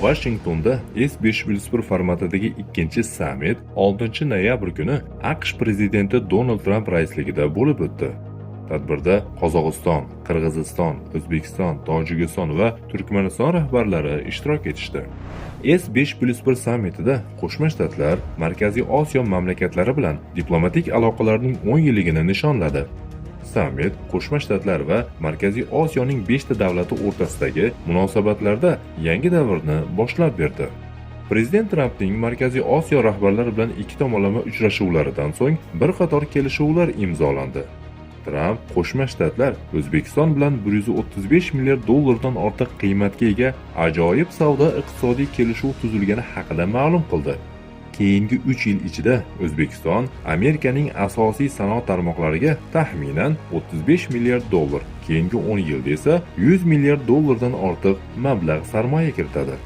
Vashingtonda S5+1 formatidagi ikkinchi sammit 6 noyabr kuni AQSh prezidenti Donald Tramp raisligida bo'lib o'tdi. Tadbirda Qozog'iston, Qirg'iziston, O'zbekiston, Tojikiston va Turkmaniston rahbarlari ishtirok etishdi. S5+1 sammitida Qo'shma Shtatlar Markaziy Osiyo mamlakatlari bilan diplomatik aloqalarning 10 yilligini nishonladi. Sammit Qo'shma Shtatlar va Markaziy Osiyoning 5 ta davlati o'rtasidagi munosabatlarda yangi davrni boshlab berdi. Prezident Trampning Markaziy Osiyo rahbarlari bilan ikki tomonlama uchrashuvlaridan so'ng bir qator kelishuvlar imzolandi. Tramp Qo'shma Shtatlar O'zbekiston bilan 135 milliard dollardan ortiq qiymatga ega ajoyib savdo iqtisodiy kelishuv tuzilgani haqida ma'lum qildi. Keyingi 3 yil ichida O'zbekiston Amerikaning asosiy sanoat tarmoqlariga taxminan 35 milliard dollar, keyingi 10 yilda esa 100 milliard dollardan ortiq mablag' sarmoya kiritadi.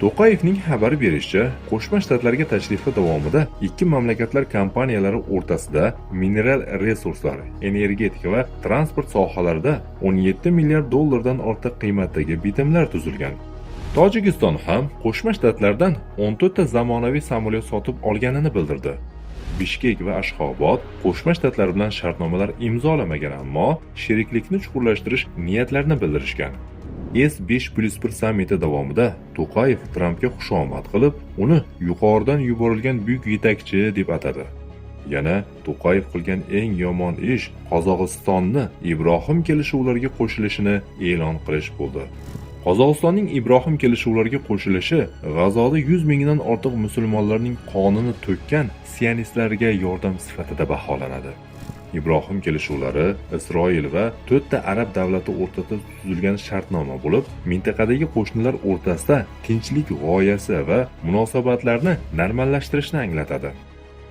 To'qayevning xabar berishicha, Qo'shma Shtatlarga tashrifi davomida ikki mamlakatlar kompaniyalari o'rtasida mineral resurslar, energetika va transport sohalarida 17 milliard dollardan ortiq qiymatdagi bitimlar tuzilgan. Tojikiston ham Qo'shma Shtatlardan 14 ta zamonaviy samolyot sotib olganini bildirdi. Bishkek va Ashxobod Qo'shma Shtatlar bilan shartnomalar imzolamagan, ammo sheriklikni chuqurlashtirish niyatlarini bildirishgan. S5+1 sammiti davomida To'qayev Trampga xushomad qilib, uni yuqoridan yuborilgan buyuk yetakchi deb atadi. Yana To'qayev qilgan eng yomon ish Qozog'istonni Ibrohim kelishuvlariga qo'shilishini e'lon qilish bo'ldi. Qozog'istonning Ibrohim kelishuvlariga qo'shilishi G'azoda 100 mingdan ortiq musulmonlarning qonini to'kkan sionistlarga yordam sifatida baholanadi. Ibrohim kelishuvlari Isroil va 4 ta arab davlati o'rtasida tuzilgan shartnoma bo'lib, mintaqadagi qo'shnilar o'rtasida tinchlik g'oyasi va munosabatlarni normallashtirishni anglatadi.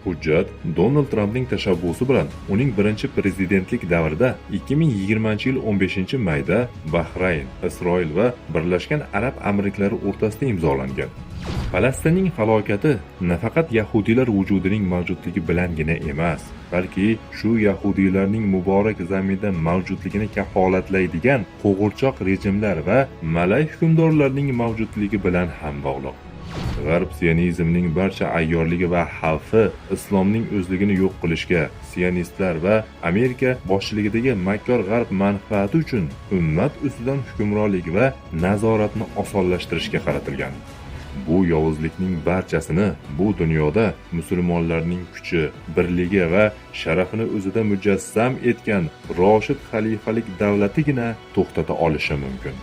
Hujjat Donald Trampning tashabbusi bilan uning birinchi prezidentlik davrida 2020-yil 15-mayda Bahrayn, Isroil va Birlashgan Arab Amirliklari o'rtasida imzolangan. Falastinning falokati nafaqat yahudiylar vujudining mavjudligi bilangina emas, balki shu yahudiylarning muborak zaminda mavjudligini kafolatlaydigan qo'g'irchoq rejimlar va malay hukmdorlarining mavjudligi bilan ham bog'liq. G'arb sionizmining barcha ayyorligi va xavfi islomning o'zligini yo'q qilishga, sionistlar va Amerika boshchiligidagi makkor g'arb manfaati uchun ummat ustidan hukmronlik va nazoratni osonlashtirishga qaratilgan. Bu yovuzlikning barchasini bu dunyoda musulmonlarning kuchi, birligi va sharafini o'zida mujassam etgan Roshid xalifalik davlatigina to'xtata olishi mumkin.